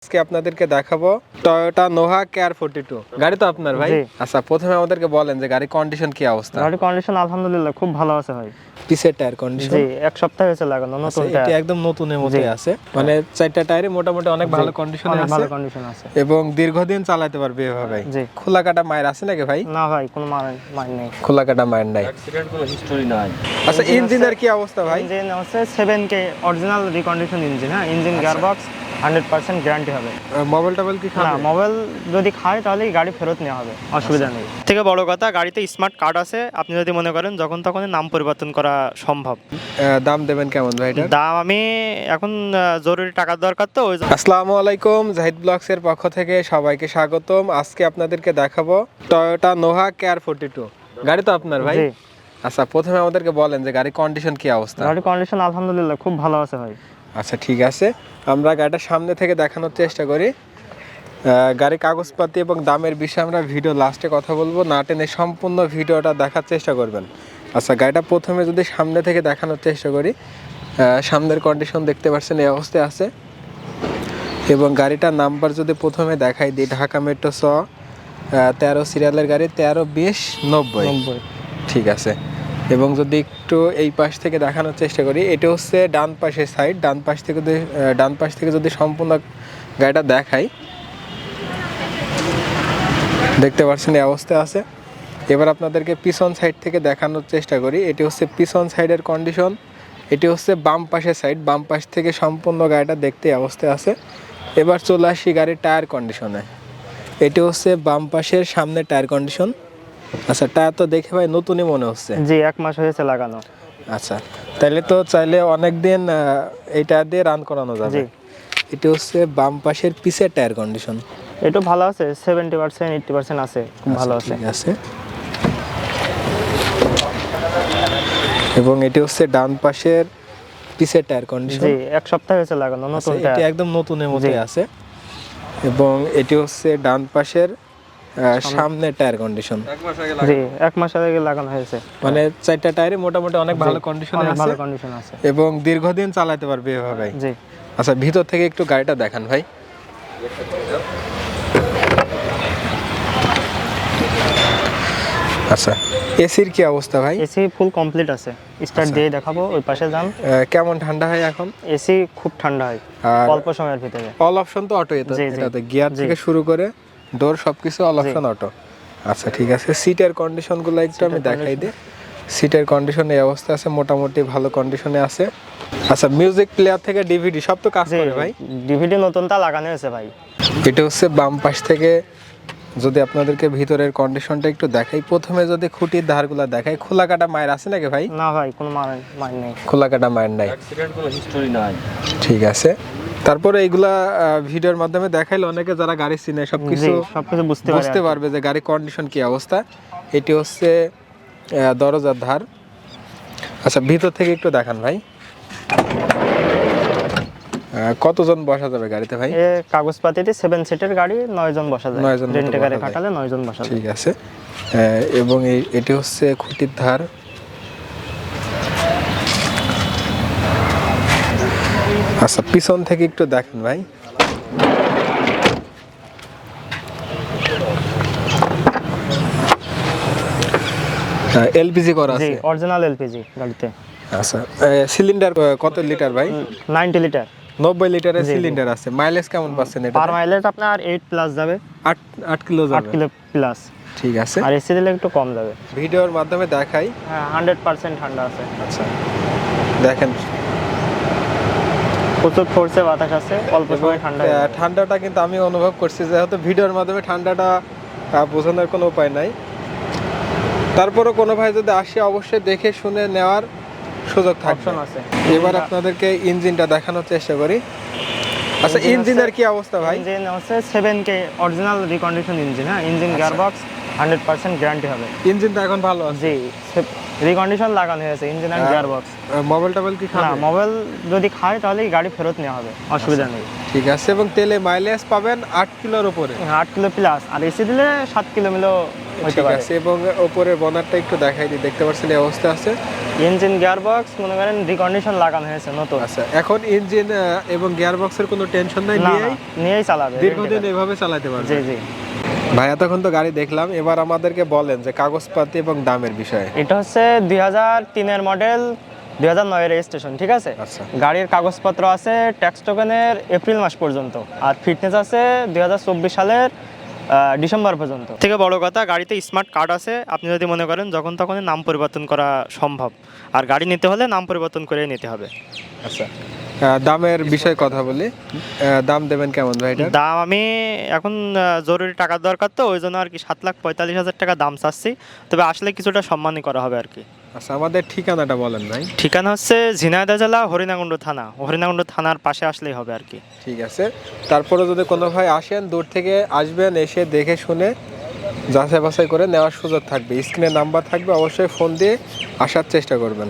আজকে আপনাদেরকে দেখাবো টয়োটা নোহা কেয়ার 42 গাড়ি তো আপনার ভাই। আচ্ছা, প্রথমে আমাদেরকে বলেন যে গাড়ির কন্ডিশন কি অবস্থা? গাড়ির কন্ডিশন আলহামদুলিল্লাহ খুব ভালো আছে ভাই। পিছের টায়ার কন্ডিশন জি, এক সপ্তাহ হয়েছে লাগানো, নতুন টায়ার। এটা একদম নতুনের মতোই আছে, মানে চারটা টায়ারে মোটামুটি অনেক ভালো কন্ডিশনে আছে, ভালো কন্ডিশন আছে এবং দীর্ঘদিন চালাতে পারবে এভাবে। জি। খোলা কাটা মায়ের আছে নাকি ভাই? না ভাই, কোনো মাইন নেই, খোলা কাটা মায়ের নাই, অ্যাক্সিডেন্ট কোনো হিস্টরি নাই। আচ্ছা, ইঞ্জিনের কি অবস্থা ভাই? ইঞ্জিন হচ্ছে 7K অরিজিনাল রিকন্ডিশন ইঞ্জিন। হ্যাঁ, ইঞ্জিন গিয়ারবক্স 100% গ্যারান্টি হবে। মোবাইল টোবাইল কি না, খাবে? মোবাইল যদি খায় তাহলে গাড়ি ফেরত নেওয়া হবে, অসুবিধা নেই। থেকে বড় কথা, গাড়িতে স্মার্ট কার্ড আছে, আপনি যদি মনে করেন যখন তখন নাম পরিবর্তন করা সম্ভব। দাম দেবেন কেমন ভাই এটা? দাম আমি এখন জরুরি টাকার দরকার, তো ওই আসসালামু আলাইকুম, জাহিদ ব্লগস এর পক্ষ থেকে সবাইকে স্বাগতম। আজকে আপনাদেরকে দেখাবো টয়োটা নোহা কেয়ার 42 গাড়ি তো আপনার ভাই। জি। আচ্ছা, প্রথমে আমাদেরকে বলেন যে গাড়ির কন্ডিশন কি অবস্থা? গাড়ির কন্ডিশন আলহামদুলিল্লাহ খুব ভালো আছে ভাই। আচ্ছা, ঠিক আছে, আমরা গাড়িটা সামনে থেকে দেখানোর চেষ্টা করি। গাড়ির কাগজপাতি এবং দামের বিষয়ে আমরা ভিডিও লাস্টে কথা বলবো, না টেনে সম্পূর্ণ ভিডিওটা দেখার চেষ্টা করবেন। আচ্ছা, গাড়িটা প্রথমে যদি সামনে থেকে দেখানোর চেষ্টা করি, সামনের কন্ডিশন দেখতে পাচ্ছেন এই অবস্থায় আছে, এবং গাড়িটার নাম্বার যদি প্রথমে দেখাই দিই, ঢাকা মেট্রো 13 সিরিয়ালের গাড়ি 13-20-90। ঠিক আছে, এবং যদি একটু এই পাশ থেকে দেখানোর চেষ্টা করি, এটা হচ্ছে ডান পাশের সাইড। ডান পাশ থেকে যদি সম্পূর্ণ গাড়িটা দেখাই, দেখতে পাচ্ছেন এই অবস্থায় আছে। এবার আপনাদেরকে পিছন সাইড থেকে দেখানোর চেষ্টা করি, এটি হচ্ছে পিছন সাইডের কন্ডিশন, এটি হচ্ছে বাম পাশের সাইড। বাম পাশ থেকে সম্পূর্ণ গাড়িটা দেখতে এই অবস্থায় আছে। এবার চলে আসি গাড়ির টায়ার কন্ডিশনে, এটি হচ্ছে বাম পাশের সামনের টায়ার কন্ডিশন। আচ্ছা, টায়ার তো দেখে ভাই নতুনই মনে হচ্ছে। জি, 1 মাস হয়েছে লাগানো। আচ্ছা, তাহলে তো চাইলে অনেক দিন এই টায়ার দিয়ে রান করানো যাবে। জি। এটি হচ্ছে বাম পাশের পিছের টায়ার কন্ডিশন, এটা ভালো আছে, 70% 80% আছে, খুব ভালো আছে। ঠিক আছে। এবং এটি হচ্ছে ডান পাশের পিছের টায়ার কন্ডিশন। জি, 1 সপ্তাহ হয়েছে লাগানো, নতুন এটা টায়ার। একদম নতুনের মতোই আছে, এবং এটি হচ্ছে ডান পাশের সামনের টায়ার কন্ডিশন। জি, 1 মাস আগে লাগানো হয়েছে, মানে চারটা টায়ারে মোটামুটি অনেক ভালো কন্ডিশনে অনেক আছে, ভালো কন্ডিশন আছে, এবং দীর্ঘদিন চালাতে পারবে এভাবে। জি। আচ্ছা, ভিতর থেকে একটু গাড়িটা দেখান ভাই। আচ্ছা, এসির কি অবস্থা ভাই? এসি ফুল কমপ্লিট আছে, স্টার্ট দিয়ে দেখাবো, ওই পাশে যান। কেমন ঠান্ডা হয় এখন? এসি খুব ঠান্ডা হয় আর অল্প সময়ের ভিতরে। অল অপশন তো অটো, জি, জি। এটাতে গিয়ার থেকে শুরু করে ডোর সবকিছু অল অপশন অটো। আচ্ছা, ঠিক আছে, সিটের কন্ডিশনগুলো একটু আমি দেখাই দিই। সিটের কন্ডিশন এই অবস্থা আছে, মোটামুটি ভালো কন্ডিশনে আছে। আচ্ছা, মিউজিক প্লেয়ার থেকে ডিভিডি সব তো কাজ করে ভাই? ডিভিডি নতুনটা লাগানো হয়েছে ভাই। এটা হচ্ছে বাম পাশ থেকে যদি আপনাদেরকে ভিতরের কন্ডিশনটা একটু দেখাই, প্রথমে যদি খুঁটির ধারগুলো দেখাই, খোলা কাটা মায়ের আছে নাকি ভাই? না ভাই, কোনো মাইন নেই, খোলা কাটা মায়ের নাই, অ্যাক্সিডেন্ট কোনো হিস্টরি নাই। ঠিক আছে। তারপরে এইগুলা ভিডিওর মাধ্যমে দেখাইলে অনেকে যারা গাড়ি চিনে সবকিছু বুঝতে পারবে যে গাড়ির কন্ডিশন কি অবস্থা। এটি হচ্ছে দরজার ধার। আচ্ছা, ভিতর থেকে একটু দেখান ভাই। কতজন বসা যাবে গাড়িতে ভাই? এ কাগজপাতিতে 7 সিটের গাড়ি, 9 জন বসা যায়। 9 জন রেন্টে গাড়ি বসা যায়। খাটালে 9 জন বসা যায়। ঠিক আছে, এবং এটি হচ্ছে খুঁটির ধার। আচ্ছা, পিছন থেকে একটু দেখেন ভাই। এলপিজি করা জি, আছে? অরিজিনাল এলপিজি গাড়িতে। আচ্ছা, সিলিন্ডার কত লিটার ভাই? 90 লিটার। 90 লিটারের সিলিন্ডার আছে। মাইলেজ কেমন পাচ্ছেন এটা? পার মাইলেজ আপনার 8 প্লাস যাবে, 8 কিলো 8 যাবে। Kilo plus. ঠিক আছে, আর এসি দিলে একটু কম যাবে। ভিডিওর মাধ্যমে দেখাই। হ্যাঁ, 100% ঠান্ডা আছে। আচ্ছা, দেখেন, প্রচুর ফোর্সে বাতাস আছে, অল্প সময় ঠান্ডা হয়ে যাবে। ঠান্ডাটা কিন্তু আমি অনুভব করছি, যেহেতু ভিডিওর মাধ্যমে ঠান্ডাটা বোঝানোর কোনো উপায় নাই। তারপরও কোনো ভাই যদি আসে, অবশ্যই দেখে শুনে নেওয়ার সুযোগ থাকবে। অপশন আছে। এবার আপনাদেরকে ইঞ্জিনটা দেখানোর চেষ্টা করি। আচ্ছা, ইঞ্জিনের কি অবস্থা ভাই? ইঞ্জিন হচ্ছে 7K অরিজিনাল রিকন্ডিশন ইঞ্জিন। হ্যাঁ, ইঞ্জিন গিয়ারবক্স 100% গ্যারান্টি হবে। ইঞ্জিনটা এখন ভালো আছে? জি, রিকন্ডিশন লাগানো হয়েছে ইঞ্জিন আর গিয়ারবক্স। মোবাইল টোবাইল কি না, খাবে? মোবাইল যদি খায় তাহলে গাড়ি ফেরত নেওয়া হবে, অসুবিধা নেই। ঠিক আছে, এবং তেলে মাইলেজ পাবেন 8 কিলোর উপরে। 8 কিলো প্লাস, আর এসি দিলে 7 কিলো মিলো হইতে ঠিক পারে। আছে, এবং উপরের বনারটা একটু দেখাই দিই, দেখতে পাচ্ছেন এই অবস্থা আছে। ইঞ্জিন গিয়ার বক্স মনে করেন রিকন্ডিশন লাগানো হয়েছে নতুন। আচ্ছা, এখন ইঞ্জিন এবং গিয়ার বক্সের কোনো টেনশন নাই, না নিয়েই নিয়েই চালাবে দীর্ঘদিন এভাবে চালাতে পারবে। জি জি। ভাই এতক্ষণ তো গাড়ি দেখলাম, এবার আমাদেরকে বলেন যে কাগজপাতি এবং দামের বিষয়ে। এটা হচ্ছে 2003-এর মডেল, 2009-এর রেজিস্ট্রেশন, ঠিক আছে। আচ্ছা। গাড়ির কাগজপত্র আছে ট্যাক্স টোকেনের এপ্রিল মাস পর্যন্ত, আর ফিটনেস আছে 2024 সালের ডিসেম্বর পর্যন্ত। থেকে বড় কথা, গাড়িতে স্মার্ট কার্ড আছে। আপনি যদি মনে করেন যখন তখনই নাম পরিবর্তন করা সম্ভব, আর গাড়ি নিতে হলে নাম পরিবর্তন করে নিতে হবে। আচ্ছা, দামের বিষয়ে কথা বলি। দাম দেবেন কেমন ভাই এটা? দাম আমি এখন জরুরি টাকার দরকার, তো ওই জন্য আর কি 7,45,000 টাকা দাম চাচ্ছি, তবে আসলে কিছুটা সম্মানই করা হবে আর কি। আচ্ছা, আমাদের ঠিকানাটা বলেন ভাই। ঠিকানা হচ্ছে ঝিনাইদহ জেলা হরিণাকুণ্ড থানা, হরিণাকুণ্ড থানার পাশে আসলেই হবে আর কি। ঠিক আছে, তারপরে যদি কোনো ভাই আসেন, দূর থেকে আসবেন, এসে দেখে শুনে যাচাই বাছাই করে নেওয়ার সুযোগ থাকবে। স্ক্রিনে নাম্বার থাকবে, অবশ্যই ফোন দিয়ে আসার চেষ্টা করবেন।